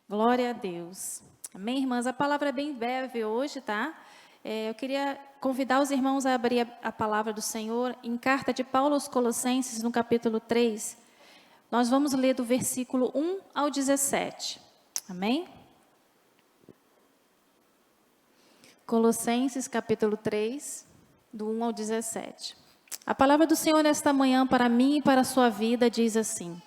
Glória a Deus. Amém, irmãs? A palavra é bem breve hoje, tá? Eu queria convidar os irmãos a abrir a palavra do Senhor em carta de Paulo aos Colossenses, no capítulo 3. Nós vamos ler do versículo 1 ao 17. Amém? Colossenses, capítulo 3, do 1 ao 17. A palavra do Senhor nesta manhã para mim e para a sua vida diz assim: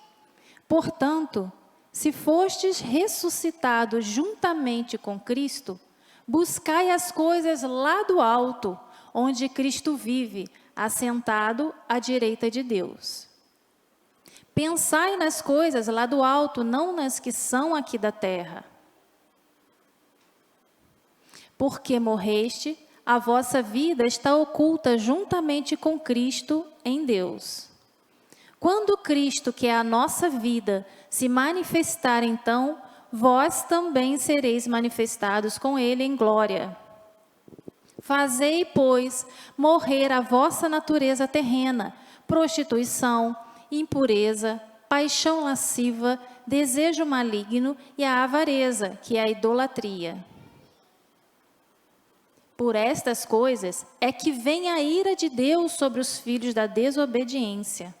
Portanto, se fostes ressuscitados juntamente com Cristo, buscai as coisas lá do alto, onde Cristo vive, assentado à direita de Deus. Pensai nas coisas lá do alto, não nas que são aqui da terra. Porque morreste, a vossa vida está oculta juntamente com Cristo em Deus. Quando Cristo, que é a nossa vida, se manifestar, então, vós também sereis manifestados com Ele em glória. Fazei, pois, morrer a vossa natureza terrena, prostituição, impureza, paixão lasciva, desejo maligno e a avareza, que é a idolatria. Por estas coisas é que vem a ira de Deus sobre os filhos da desobediência.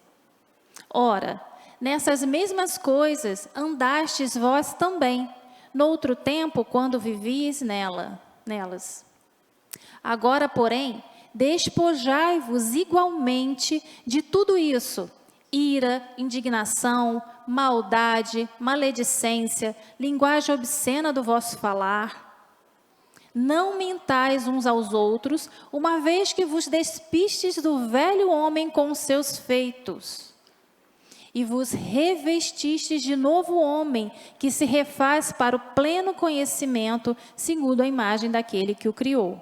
Ora, nessas mesmas coisas andastes vós também, noutro tempo, quando vivies nelas. Agora, porém, despojai-vos igualmente de tudo isso: ira, indignação, maldade, maledicência, linguagem obscena do vosso falar. Não mentais uns aos outros, uma vez que vos despistes do velho homem com os seus feitos, e vos revestistes de novo homem, que se refaz para o pleno conhecimento, segundo a imagem daquele que o criou.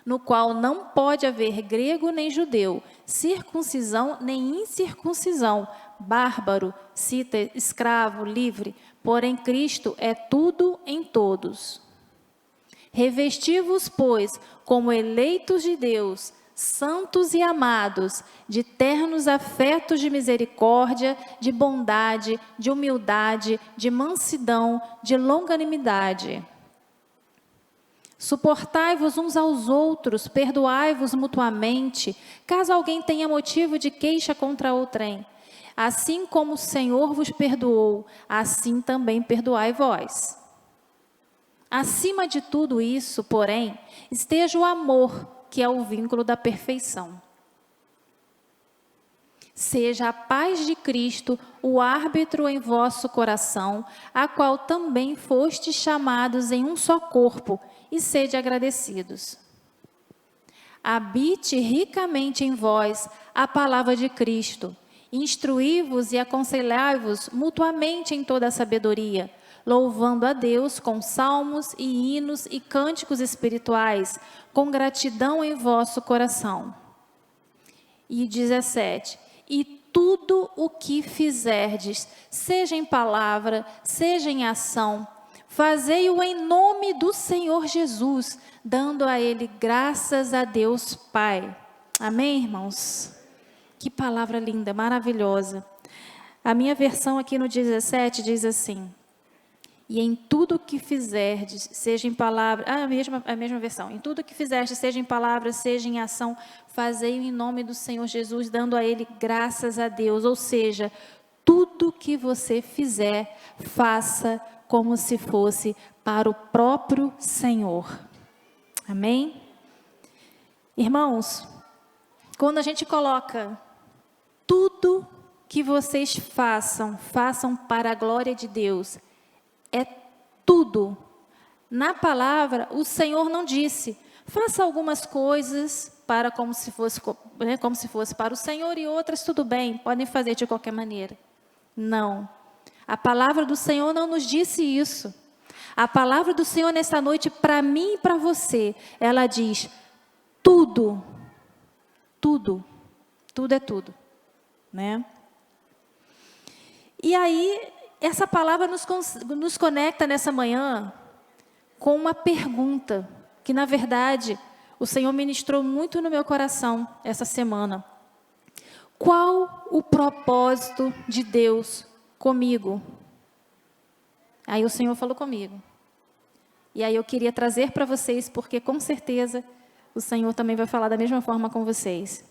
No qual não pode haver grego nem judeu, circuncisão nem incircuncisão, bárbaro, cita, escravo, livre, porém Cristo é tudo em todos. Revesti-vos, pois, como eleitos de Deus, santos e amados, de ternos afetos de misericórdia, de bondade, de humildade, de mansidão, de longanimidade. Suportai-vos uns aos outros, perdoai-vos mutuamente, caso alguém tenha motivo de queixa contra outrem. Assim como o Senhor vos perdoou, assim também perdoai vós. Acima de tudo isso, porém, esteja o amor, que é o vínculo da perfeição. Seja a paz de Cristo o árbitro em vosso coração, a qual também fostes chamados em um só corpo, e sede agradecidos. Habite ricamente em vós a palavra de Cristo, instruí-vos e aconselhai-vos mutuamente em toda a sabedoria, louvando a Deus com salmos e hinos e cânticos espirituais, com gratidão em vosso coração. E 17. E tudo o que fizerdes, seja em palavra, seja em ação, fazei-o em nome do Senhor Jesus, dando a Ele graças a Deus Pai. Amém, irmãos? Que palavra linda, maravilhosa. A minha versão aqui no 17 diz assim: e em tudo que fizerdes, seja em palavra, a mesma versão, em tudo que fizerdes, seja em palavra, seja em ação, fazei-o em nome do Senhor Jesus, dando a Ele graças a Deus. Ou seja, tudo que você fizer, faça como se fosse para o próprio Senhor. Amém? Irmãos, quando a gente coloca tudo que vocês façam, façam para a glória de Deus, é tudo. Na palavra, o Senhor não disse: faça algumas coisas para como se fosse para o Senhor, e outras tudo bem, podem fazer de qualquer maneira. Não. A palavra do Senhor não nos disse isso. A palavra do Senhor nessa noite, para mim e para você, ela diz: tudo. Tudo. Tudo é tudo. Né? E aí, essa palavra nos conecta nessa manhã com uma pergunta, que na verdade o Senhor ministrou muito no meu coração essa semana. Qual o propósito de Deus comigo? Aí o Senhor falou comigo. E aí eu queria trazer para vocês, porque com certeza o Senhor também vai falar da mesma forma com vocês.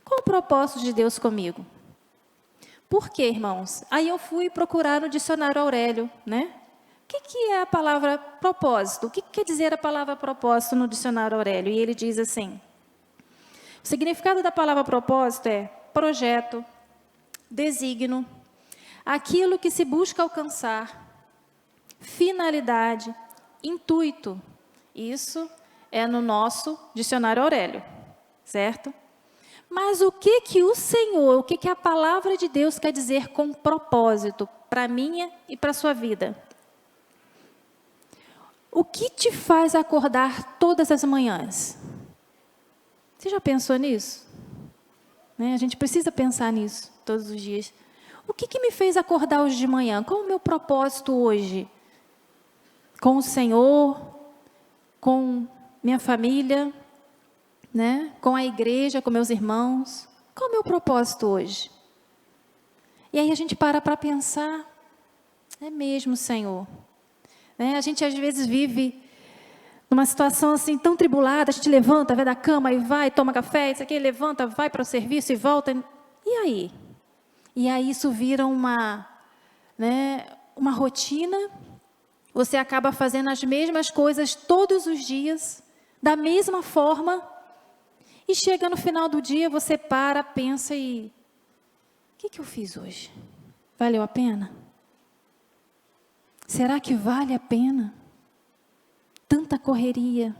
Qual o propósito de Deus comigo? Por quê, irmãos? Aí eu fui procurar no dicionário Aurélio, né? O que é a palavra propósito? O que quer dizer a palavra propósito no dicionário Aurélio? E ele diz assim: o significado da palavra propósito é projeto, desígnio, aquilo que se busca alcançar, finalidade, intuito. Isso é no nosso dicionário Aurélio, certo? Mas o que o Senhor, o que a palavra de Deus quer dizer com propósito para a minha e para a sua vida? O que te faz acordar todas as manhãs? Você já pensou nisso? Né? A gente precisa pensar nisso todos os dias. O que me fez acordar hoje de manhã? Qual o meu propósito hoje? Com o Senhor, com minha família, né? Com a igreja, com meus irmãos. Qual o meu propósito hoje? E aí a gente para pensar, é mesmo, Senhor. Né? A gente às vezes vive numa situação assim tão tribulada, a gente levanta, vai da cama e vai, toma café, isso aqui, levanta, vai para o serviço e volta. E aí? E aí isso vira uma rotina. Você acaba fazendo as mesmas coisas todos os dias, da mesma forma. E chega no final do dia, você para, pensa e... O que eu fiz hoje? Valeu a pena? Será que vale a pena? Tanta correria.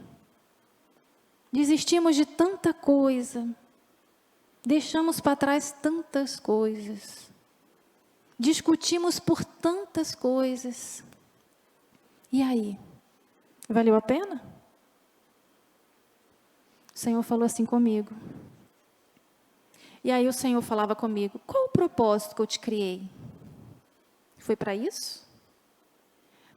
Desistimos de tanta coisa. Deixamos para trás tantas coisas. Discutimos por tantas coisas. E aí? Valeu a pena? O Senhor falou assim comigo. E aí o Senhor falava comigo: qual o propósito que eu te criei? Foi para isso?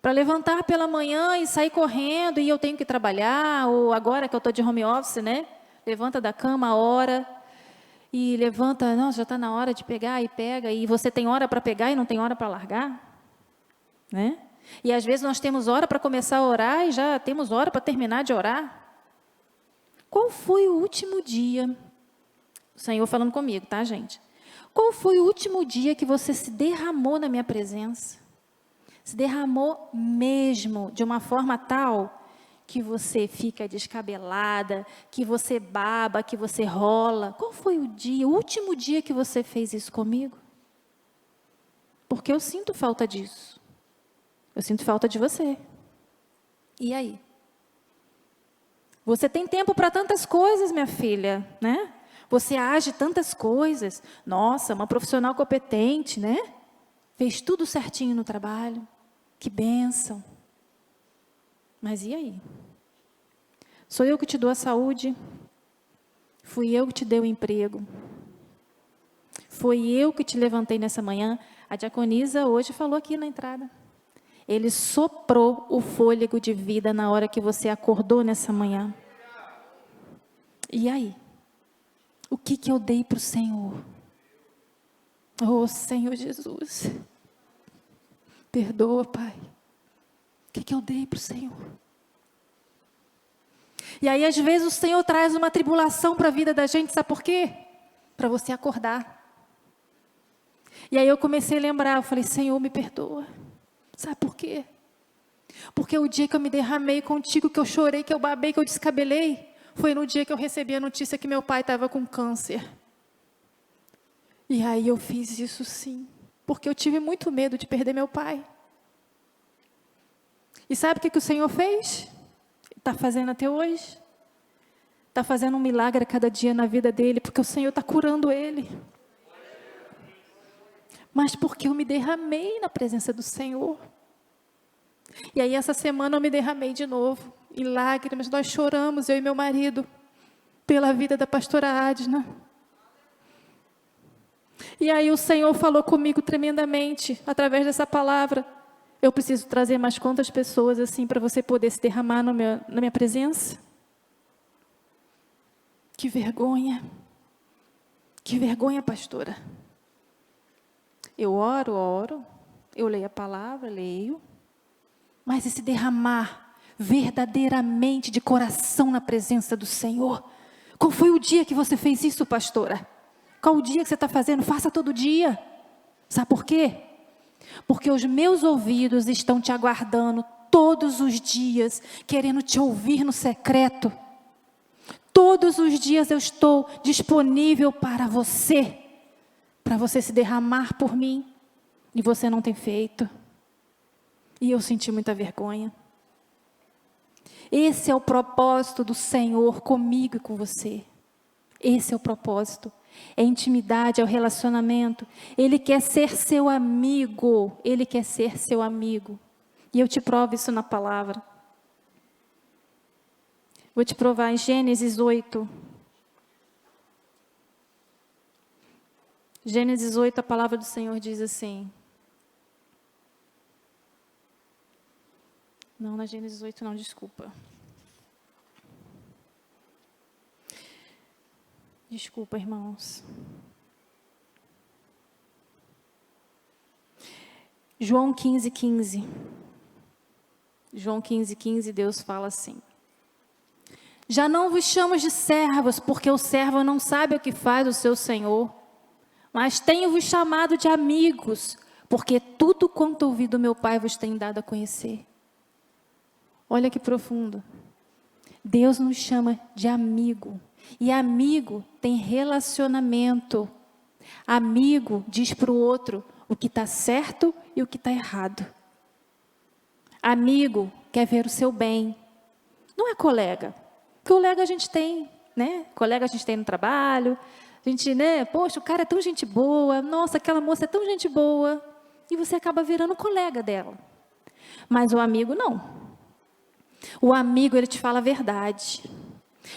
Para levantar pela manhã e sair correndo e eu tenho que trabalhar, ou agora que eu estou de home office, né? Levanta da cama, ora, e levanta, não, já está na hora de pegar e pega, e você tem hora para pegar e não tem hora para largar, né? E às vezes nós temos hora para começar a orar e já temos hora para terminar de orar. Qual foi o último dia, o Senhor falando comigo, tá, gente? Qual foi o último dia que você se derramou na minha presença? Se derramou mesmo, de uma forma tal que você fica descabelada, que você baba, que você rola. Qual foi o dia, o último dia que você fez isso comigo? Porque eu sinto falta disso. Eu sinto falta de você. E aí? Você tem tempo para tantas coisas, minha filha, né? Você age tantas coisas. Nossa, uma profissional competente, né? Fez tudo certinho no trabalho. Que bênção. Mas e aí? Sou eu que te dou a saúde? Fui eu que te dei o emprego? Foi eu que te levantei nessa manhã? A diaconisa hoje falou aqui na entrada. Ele soprou o fôlego de vida na hora que você acordou nessa manhã. E aí? O que eu dei para o Senhor? Oh, Senhor Jesus. Perdoa, Pai. O que eu dei para o Senhor? E aí, às vezes, o Senhor traz uma tribulação para a vida da gente, sabe por quê? Para você acordar. E aí eu comecei a lembrar, eu falei: Senhor, me perdoa. Sabe por quê? Porque o dia que eu me derramei contigo, que eu chorei, que eu babei, que eu descabelei, foi no dia que eu recebi a notícia que meu pai estava com câncer. E aí eu fiz isso sim, porque eu tive muito medo de perder meu pai. E sabe o que o Senhor fez? Está fazendo até hoje. Está fazendo um milagre a cada dia na vida dele, porque o Senhor está curando ele. Mas porque eu me derramei na presença do Senhor. E aí essa semana eu me derramei de novo, em lágrimas. Nós choramos, eu e meu marido, pela vida da pastora Adna. E aí o Senhor falou comigo tremendamente, através dessa palavra: eu preciso trazer mais quantas pessoas assim, para você poder se derramar na minha presença? Que vergonha. Que vergonha, pastora. Eu oro, eu leio a palavra, leio. mas esse derramar verdadeiramente de coração na presença do Senhor. Qual foi o dia que você fez isso, pastora? Qual o dia que você está fazendo? Faça todo dia. Sabe por quê? Porque os meus ouvidos estão te aguardando todos os dias, querendo te ouvir no secreto. Todos os dias eu estou disponível para você se derramar por mim, e você não tem feito. E eu senti muita vergonha. Esse é o propósito do Senhor comigo e com você. Esse é o propósito. É intimidade, é o relacionamento. Ele quer ser seu amigo. Ele quer ser seu amigo. E eu te provo isso na palavra. Vou te provar em Gênesis 8. Gênesis 8, a palavra do Senhor diz assim. Não, na Gênesis 8 não, desculpa. Desculpa, irmãos. João 15:15. João 15:15, Deus fala assim. Já não vos chamo de servos, porque o servo não sabe o que faz o seu senhor, mas tenho-vos chamado de amigos, porque tudo quanto ouvi do meu Pai vos tenho dado a conhecer. Olha que profundo. Deus nos chama de amigo. E amigo tem relacionamento. Amigo diz para o outro o que está certo e o que está errado. Amigo quer ver o seu bem. Não é colega. Colega a gente tem, né? Colega a gente tem no trabalho. A gente, né? Poxa, o cara é tão gente boa. Nossa, aquela moça é tão gente boa. E você acaba virando colega dela. Mas o amigo não. O amigo, ele te fala a verdade.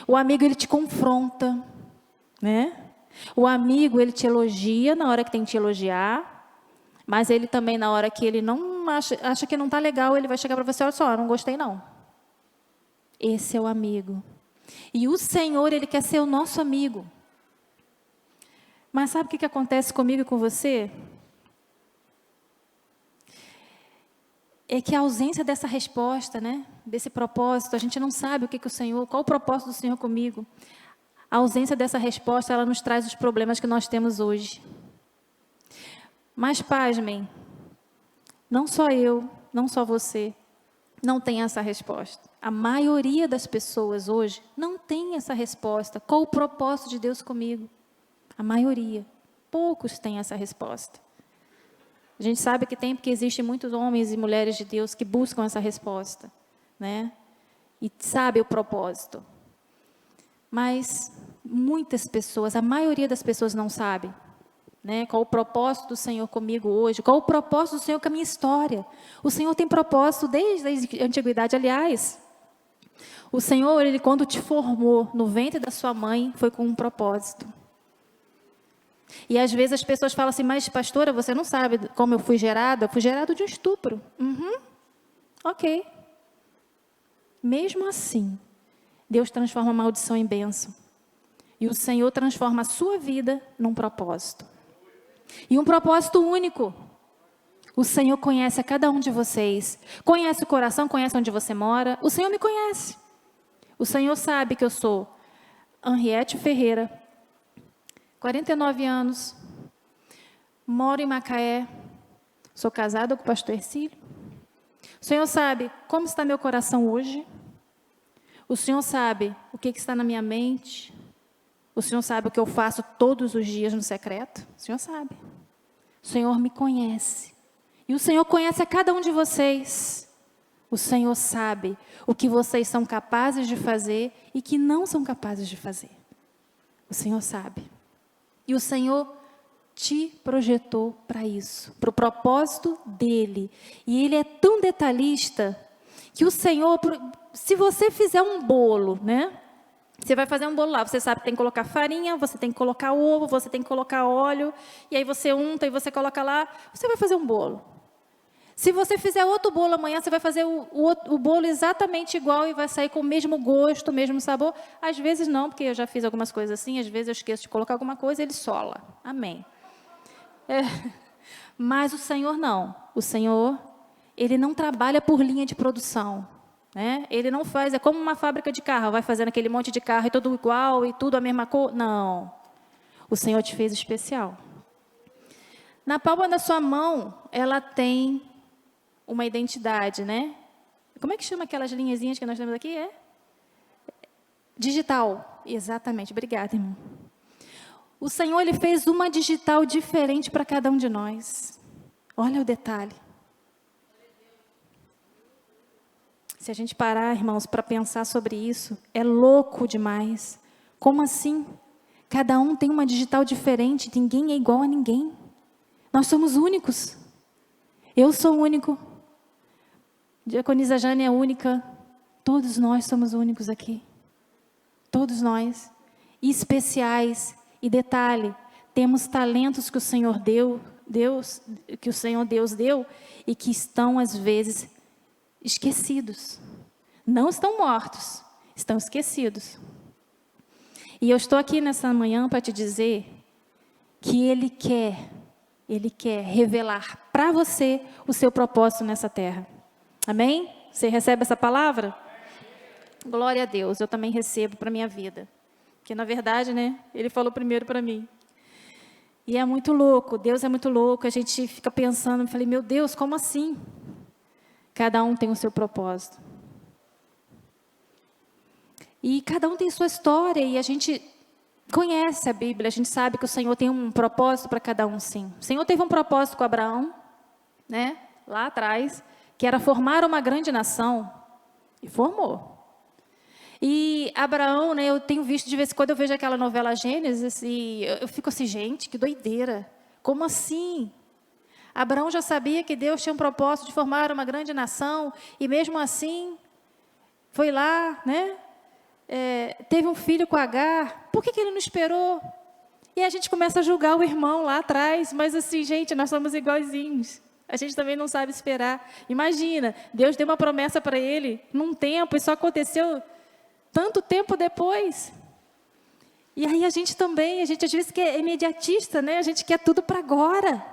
O amigo, ele te confronta, né? O amigo, ele te elogia na hora que tem que te elogiar, mas ele também, na hora que ele não acha que não está legal, ele vai chegar para você, olha só, não gostei não. Esse é o amigo. E o Senhor, ele quer ser o nosso amigo. Mas sabe o que acontece comigo e com você? É que a ausência dessa resposta, né? Desse propósito, a gente não sabe o que o Senhor, qual o propósito do Senhor comigo. A ausência dessa resposta, ela nos traz os problemas que nós temos hoje. Mas pasmem, não só eu, não só você, não tem essa resposta. A maioria das pessoas hoje não tem essa resposta. Qual o propósito de Deus comigo? A maioria. Poucos têm essa resposta. A gente sabe que tem, porque existem muitos homens e mulheres de Deus que buscam essa resposta, né? E sabem o propósito. Mas muitas pessoas, a maioria das pessoas não sabe, né? Qual o propósito do Senhor comigo hoje, qual o propósito do Senhor com a minha história. O Senhor tem propósito desde a antiguidade, aliás. O Senhor, ele quando te formou no ventre da sua mãe, foi com um propósito. E às vezes as pessoas falam assim, mas pastora, você não sabe como eu fui gerada? Eu fui gerada de um estupro. Ok. Mesmo assim, Deus transforma a maldição em bênção. E o Senhor transforma a sua vida num propósito. E um propósito único. O Senhor conhece a cada um de vocês. Conhece o coração, conhece onde você mora. O Senhor me conhece. O Senhor sabe que eu sou Henriette Ferreira, 49 anos, moro em Macaé, sou casada com o pastor Ercílio. O Senhor sabe como está meu coração hoje. O Senhor sabe o que está na minha mente. O Senhor sabe o que eu faço todos os dias no secreto. O Senhor sabe. O Senhor me conhece. E o Senhor conhece a cada um de vocês. O Senhor sabe o que vocês são capazes de fazer e que não são capazes de fazer. O Senhor sabe. E o Senhor te projetou para isso, para o propósito dEle. E Ele é tão detalhista que o Senhor, se você fizer um bolo, né? Você vai fazer um bolo lá, você sabe que tem que colocar farinha, você tem que colocar ovo, você tem que colocar óleo, e aí você unta e você coloca lá, você vai fazer um bolo. Se você fizer outro bolo amanhã, você vai fazer o bolo exatamente igual e vai sair com o mesmo gosto, o mesmo sabor. Às vezes não, porque eu já fiz algumas coisas assim, às vezes eu esqueço de colocar alguma coisa e ele sola. Amém. Mas o Senhor não. O Senhor, ele não trabalha por linha de produção, né? Ele não faz, é como uma fábrica de carro, vai fazendo aquele monte de carro e tudo igual e tudo a mesma cor. Não, o Senhor te fez especial. Na palma da sua mão, ela tem uma identidade, né? Como é que chama aquelas linhazinhas que nós temos aqui? É? Digital. Exatamente, obrigada, irmão. O Senhor, ele fez uma digital diferente para cada um de nós. Olha o detalhe. Se a gente parar, irmãos, para pensar sobre isso, é louco demais. Como assim? Cada um tem uma digital diferente, ninguém é igual a ninguém. Nós somos únicos. Eu sou único. Diaconisa Jane é única. Todos nós somos únicos aqui. Todos nós. E especiais. E detalhe, temos talentos que o Senhor Deus deu e que estão às vezes esquecidos. Não estão mortos, estão esquecidos. E eu estou aqui nessa manhã para te dizer que Ele quer revelar para você o seu propósito nessa terra. Amém? Você recebe essa palavra? Glória a Deus, eu também recebo para a minha vida. Porque, na verdade, né, Ele falou primeiro para mim. E é muito louco, Deus é muito louco, a gente fica pensando, eu falei, meu Deus, como assim? Cada um tem o seu propósito. E cada um tem sua história, e a gente conhece a Bíblia, a gente sabe que o Senhor tem um propósito para cada um, sim. O Senhor teve um propósito com Abraão, né, lá atrás, que era formar uma grande nação, e formou. E Abraão, né, eu tenho visto de vez em quando eu vejo aquela novela Gênesis e eu fico assim, gente, que doideira. Como assim? Abraão já sabia que Deus tinha um propósito de formar uma grande nação e mesmo assim foi lá, né? Teve um filho com Agar. Por que ele não esperou? E a gente começa a julgar o irmão lá atrás, mas assim, gente, nós somos iguaizinhos. A gente também não sabe esperar. Imagina, Deus deu uma promessa para ele num tempo e só aconteceu tanto tempo depois. E aí a gente às vezes é imediatista, né? A gente quer tudo para agora.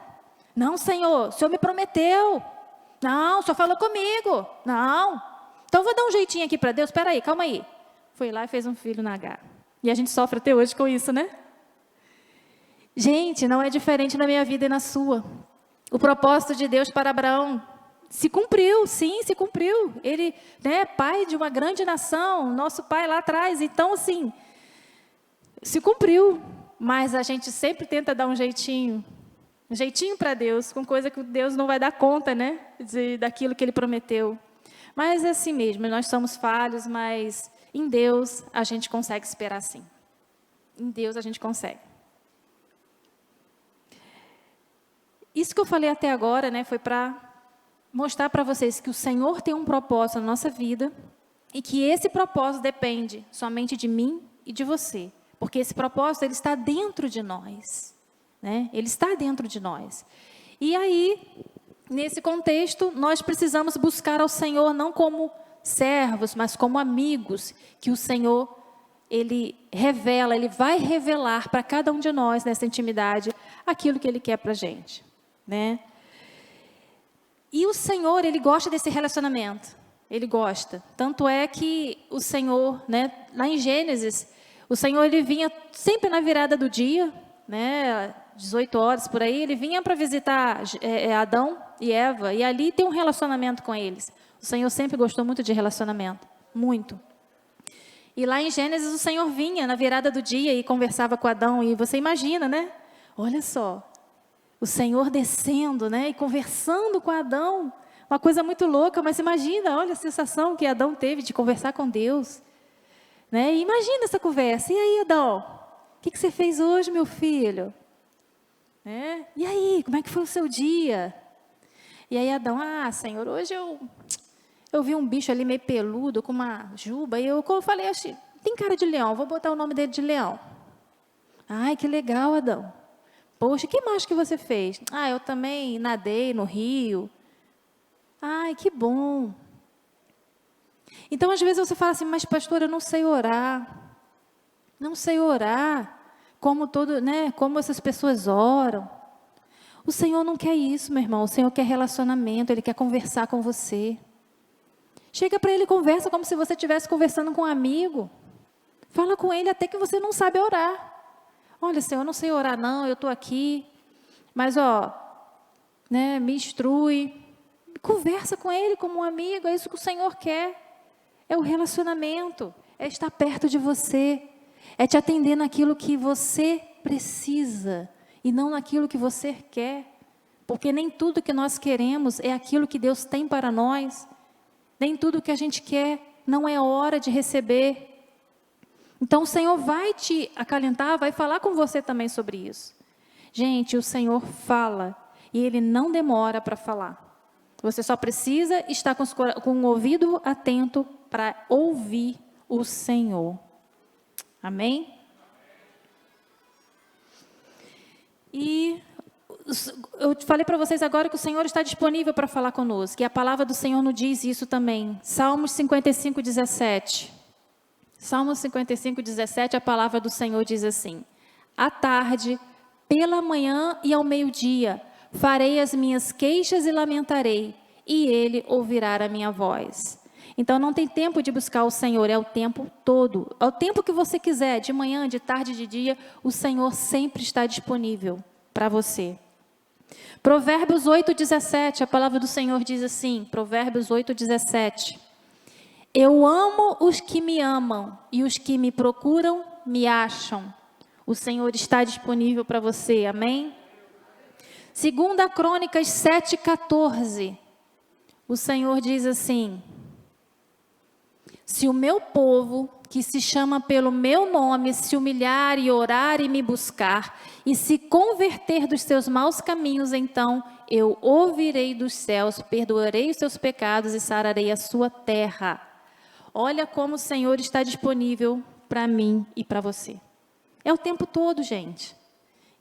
Não, Senhor, o Senhor me prometeu. Não, o Senhor falou comigo. Não. Então eu vou dar um jeitinho aqui para Deus. Espera aí, calma aí. Foi lá e fez um filho na Agar. E a gente sofre até hoje com isso, né? Gente, não é diferente na minha vida e na sua. O propósito de Deus para Abraão se cumpriu, sim, se cumpriu. Ele, né, pai de uma grande nação, nosso pai lá atrás. Então, assim, se cumpriu. Mas a gente sempre tenta dar um jeitinho para Deus, com coisa que Deus não vai dar conta, né, daquilo que Ele prometeu. Mas é assim mesmo, nós somos falhos, mas em Deus a gente consegue esperar sim. Em Deus a gente consegue. Isso que eu falei até agora, né, foi para mostrar para vocês que o Senhor tem um propósito na nossa vida e que esse propósito depende somente de mim e de você. Porque esse propósito, ele está dentro de nós, né? Ele está dentro de nós. E aí, nesse contexto, nós precisamos buscar ao Senhor não como servos, mas como amigos, que o Senhor, Ele revela, Ele vai revelar para cada um de nós, nessa intimidade, aquilo que Ele quer para a gente, né? E o Senhor, Ele gosta desse relacionamento. Ele gosta. Tanto é que o Senhor, né, lá em Gênesis, o Senhor, Ele vinha sempre na virada do dia, né, 18 horas por aí, Ele vinha para visitar Adão e Eva, e ali tem um relacionamento com eles. O Senhor sempre gostou muito de relacionamento, muito. E lá em Gênesis, o Senhor vinha na virada do dia e conversava com Adão, e você imagina, né? Olha só, o Senhor descendo, né, e conversando com Adão, uma coisa muito louca, mas imagina, olha a sensação que Adão teve de conversar com Deus, né? E imagina essa conversa. E aí, Adão, o que você fez hoje, meu filho? Né? E aí, como é que foi o seu dia? E aí Adão, Senhor, hoje eu vi um bicho ali meio peludo, com uma juba, e eu falei, tem cara de leão, vou botar o nome dele de Leão. Ai, que legal, Adão. Poxa, que mais que você fez? Eu também nadei no rio. Ai, que bom. Então, às vezes você fala assim, mas pastor, eu não sei orar. Não sei orar como essas pessoas oram. O Senhor não quer isso, meu irmão. O Senhor quer relacionamento, Ele quer conversar com você. Chega para Ele e conversa como se você estivesse conversando com um amigo. Fala com Ele até que você não sabe orar. Olha, Senhor, eu não sei orar não, eu estou aqui. Mas, me instrui. Conversa com Ele como um amigo, é isso que o Senhor quer. É o relacionamento, é estar perto de você. É te atender naquilo que você precisa e não naquilo que você quer. Porque nem tudo que nós queremos é aquilo que Deus tem para nós. Nem tudo que a gente quer não é hora de receber. Então o Senhor vai te acalentar, vai falar com você também sobre isso. Gente, o Senhor fala e Ele não demora para falar. Você só precisa estar com o ouvido atento para ouvir o Senhor. Amém? E eu falei para vocês agora que o Senhor está disponível para falar conosco. E a palavra do Senhor nos diz isso também. Salmos 55, 17. Salmos 55, 17, a palavra do Senhor diz assim: à tarde, pela manhã e ao meio-dia, farei as minhas queixas e lamentarei, e Ele ouvirá a minha voz. Então não tem tempo de buscar o Senhor, é o tempo todo. É o tempo que você quiser, de manhã, de tarde, de dia, o Senhor sempre está disponível para você. Provérbios 8, 17, a palavra do Senhor diz assim, Provérbios 8, 17. Eu amo os que me amam e os que me procuram me acham. O Senhor está disponível para você, amém? 2 Crônicas 7, 14. O Senhor diz assim: se o meu povo, que se chama pelo meu nome, se humilhar e orar e me buscar, e se converter dos seus maus caminhos, então eu ouvirei dos céus, perdoarei os seus pecados e sararei a sua terra. Olha como o Senhor está disponível para mim e para você. É o tempo todo, gente.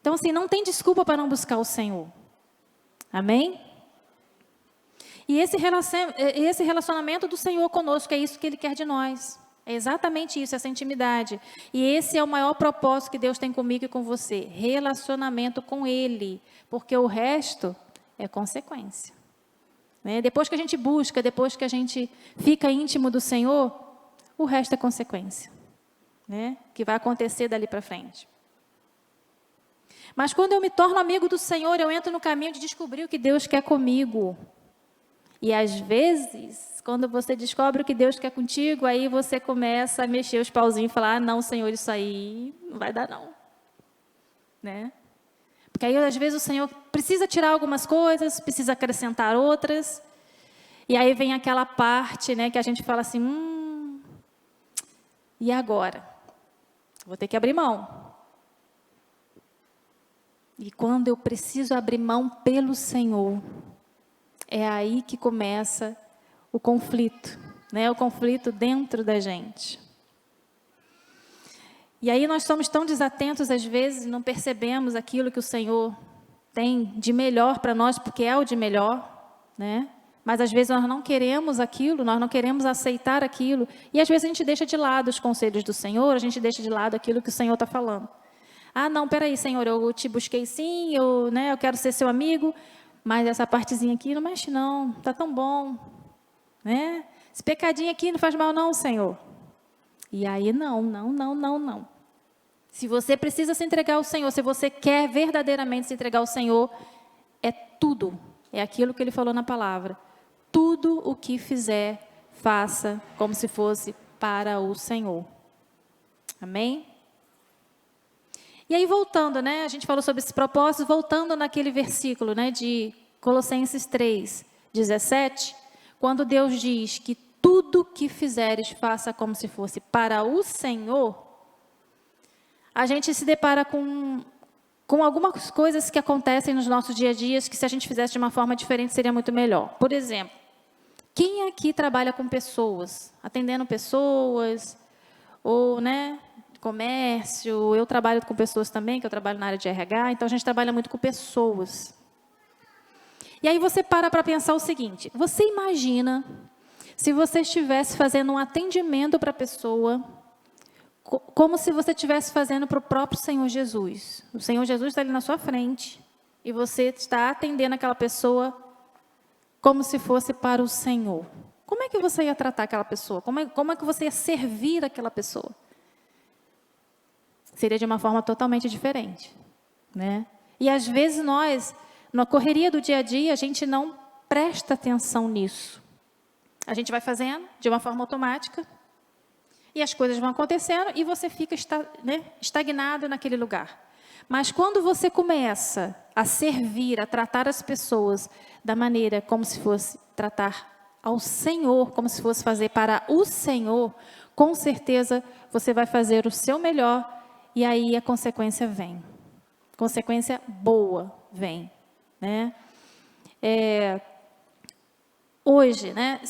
Então, assim, não tem desculpa para não buscar o Senhor. Amém? E esse relacionamento do Senhor conosco, é isso que Ele quer de nós. É exatamente isso, essa intimidade. E esse é o maior propósito que Deus tem comigo e com você. Relacionamento com Ele. Porque o resto é consequência. Depois que a gente busca, depois que a gente fica íntimo do Senhor, o resto é consequência. Que vai acontecer dali para frente. Mas quando eu me torno amigo do Senhor, eu entro no caminho de descobrir o que Deus quer comigo. E às vezes, quando você descobre o que Deus quer contigo, aí você começa a mexer os pauzinhos e falar: não, Senhor, isso aí não vai dar não. Porque aí às vezes o Senhor precisa tirar algumas coisas, precisa acrescentar outras. E aí vem aquela parte, que a gente fala assim: e agora? Vou ter que abrir mão. E quando eu preciso abrir mão pelo Senhor, é aí que começa o conflito, o conflito dentro da gente. E aí nós somos tão desatentos às vezes, não percebemos aquilo que o Senhor tem de melhor para nós, porque é o de melhor, Mas às vezes nós não queremos aquilo, nós não queremos aceitar aquilo, e às vezes a gente deixa de lado os conselhos do Senhor, a gente deixa de lado aquilo que o Senhor está falando. Ah, não, peraí, Senhor, eu te busquei sim, eu quero ser seu amigo, mas essa partezinha aqui não mexe não, está tão bom, Esse pecadinho aqui não faz mal não, Senhor. E aí não. Se você precisa se entregar ao Senhor, se você quer verdadeiramente se entregar ao Senhor, é tudo, é aquilo que Ele falou na palavra. Tudo o que fizer, faça como se fosse para o Senhor. Amém? E aí voltando, a gente falou sobre esse propósito, voltando naquele versículo, de Colossenses 3, 17, quando Deus diz que tudo que fizeres, faça como se fosse para o Senhor, a gente se depara com algumas coisas que acontecem nos nossos dia a dia, que se a gente fizesse de uma forma diferente, seria muito melhor. Por exemplo, quem aqui trabalha com pessoas, atendendo pessoas, ou, comércio, eu trabalho com pessoas também, que eu trabalho na área de RH, então a gente trabalha muito com pessoas. E aí você para pensar o seguinte: você imagina se você estivesse fazendo um atendimento para a pessoa, como se você estivesse fazendo para o próprio Senhor Jesus. O Senhor Jesus está ali na sua frente, e você está atendendo aquela pessoa como se fosse para o Senhor. Como é que você ia tratar aquela pessoa? Como é que você ia servir aquela pessoa? Seria de uma forma totalmente diferente, né? E às vezes nós, na correria do dia a dia, a gente não presta atenção nisso. A gente vai fazendo de uma forma automática e as coisas vão acontecendo e você fica estagnado naquele lugar. Mas quando você começa a servir, a tratar as pessoas da maneira como se fosse tratar ao Senhor, como se fosse fazer para o Senhor, com certeza você vai fazer o seu melhor e aí a consequência vem. Consequência boa vem, né? Hoje, né?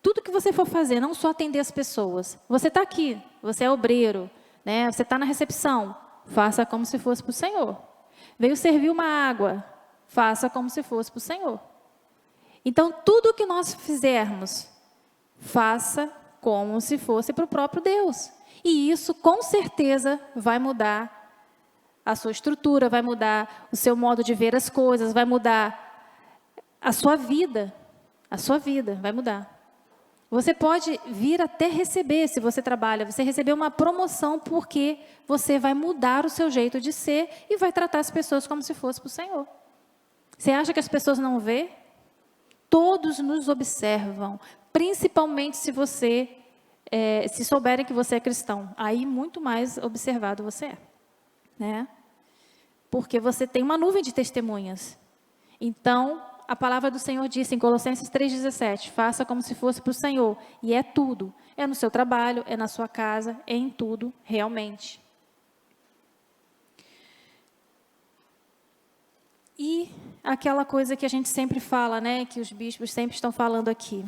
Tudo que você for fazer, não só atender as pessoas. Você está aqui, você é obreiro, né? Você está na recepção, faça como se fosse para o Senhor. Veio servir uma água, faça como se fosse para o Senhor. Então, tudo que nós fizermos, faça como se fosse para o próprio Deus. E isso, com certeza, vai mudar a sua estrutura, vai mudar o seu modo de ver as coisas, vai mudar a sua vida. A sua vida vai mudar. Você pode vir até receber, se você trabalha, você receber uma promoção porque você vai mudar o seu jeito de ser e vai tratar as pessoas como se fosse para o Senhor. Você acha que as pessoas não vê? Todos nos observam, principalmente se você, se souberem que você é cristão. Aí muito mais observado você é, né? Porque você tem uma nuvem de testemunhas. Então, a palavra do Senhor disse em Colossenses 3,17, faça como se fosse para o Senhor. E é tudo. É no seu trabalho, é na sua casa, é em tudo, realmente. E aquela coisa que a gente sempre fala, né? Que os bispos sempre estão falando aqui.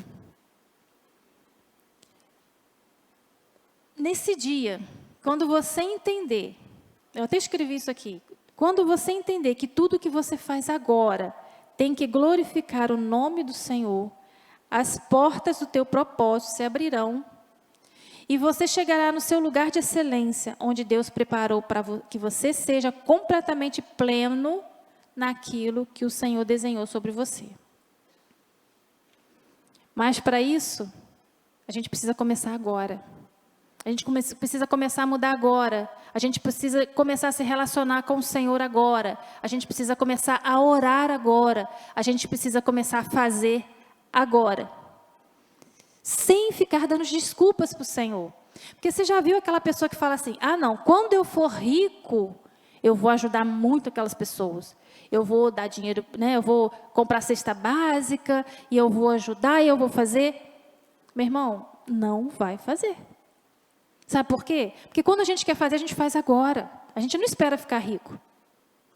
Nesse dia, quando você entender, eu até escrevi isso aqui, quando você entender que tudo que você faz agora tem que glorificar o nome do Senhor, as portas do teu propósito se abrirão e você chegará no seu lugar de excelência, onde Deus preparou para que você seja completamente pleno naquilo que o Senhor desenhou sobre você. Mas para isso, a gente precisa começar agora. A gente precisa começar a mudar agora. A gente precisa começar a se relacionar com o Senhor agora. A gente precisa começar a orar agora. A gente precisa começar a fazer agora. Sem ficar dando desculpas para o Senhor. Porque você já viu aquela pessoa que fala assim, não, quando eu for rico, eu vou ajudar muito aquelas pessoas. Eu vou dar dinheiro, né? Eu vou comprar cesta básica, e eu vou ajudar, e eu vou fazer. Meu irmão, não vai fazer. Sabe por quê? Porque quando a gente quer fazer, a gente faz agora. A gente não espera ficar rico,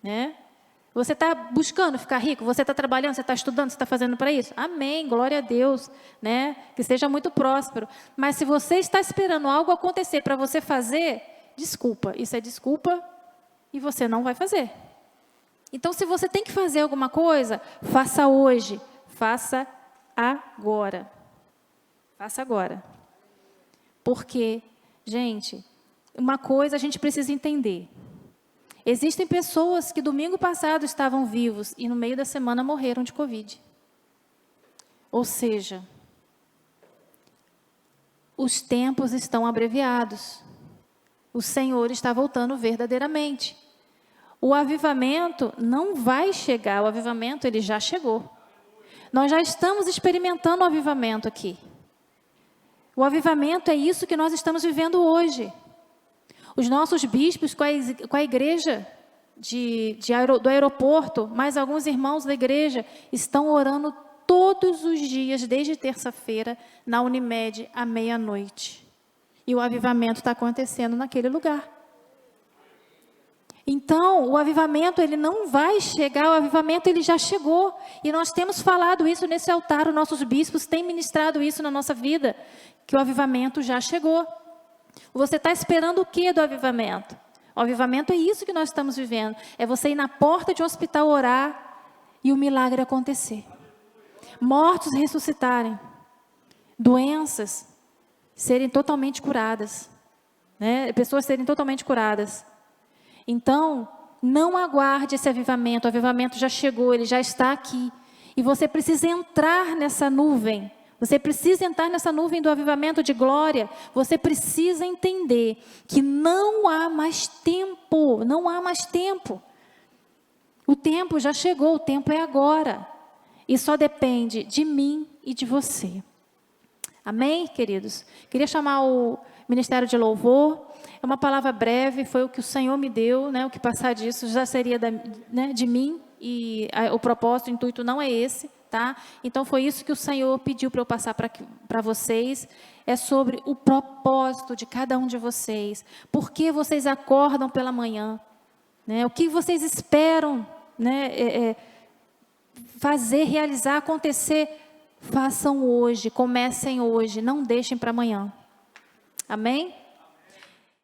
né? Você está buscando ficar rico? Você está trabalhando? Você está estudando? Você está fazendo para isso? Amém, glória a Deus, né? Que seja muito próspero. Mas se você está esperando algo acontecer para você fazer, desculpa. Isso é desculpa e você não vai fazer. Então, se você tem que fazer alguma coisa, faça hoje. Faça agora. Faça agora. Porque... gente, uma coisa a gente precisa entender. Existem pessoas que domingo passado estavam vivos e no meio da semana morreram de Covid. Ou seja, os tempos estão abreviados. O Senhor está voltando verdadeiramente. O avivamento não vai chegar, o avivamento ele já chegou. Nós já estamos experimentando o avivamento aqui. O avivamento é isso que nós estamos vivendo hoje. Os nossos bispos com a igreja do aeroporto, mais alguns irmãos da igreja, estão orando todos os dias, desde terça-feira, na Unimed, à meia-noite. E o avivamento está acontecendo naquele lugar. Então, o avivamento ele não vai chegar, o avivamento ele já chegou. E nós temos falado isso nesse altar, os nossos bispos têm ministrado isso na nossa vida, que o avivamento já chegou. Você está esperando o que do avivamento? O avivamento é isso que nós estamos vivendo. É você ir na porta de um hospital orar e o milagre acontecer. Mortos ressuscitarem. Doenças serem totalmente curadas, né? Pessoas serem totalmente curadas. Então, Não aguarde esse avivamento. O avivamento já chegou, ele já está aqui. E você precisa entrar nessa nuvem. Você precisa entrar nessa nuvem do avivamento de glória. Você precisa entender que não há mais tempo. Não há mais tempo. O tempo já chegou, o tempo é agora. E só depende de mim e de você. Amém, queridos? Queria chamar o Ministério de Louvor. É uma palavra breve, foi o que o Senhor me deu, né? O que passar disso já seria de mim. E o propósito, o intuito não é esse, tá? Então foi isso que o Senhor pediu para eu passar para vocês. É sobre o propósito de cada um de vocês. Por que vocês acordam pela manhã? Né? O que vocês esperam, né? Fazer, realizar, acontecer? Façam hoje, comecem hoje, não deixem para amanhã. Amém?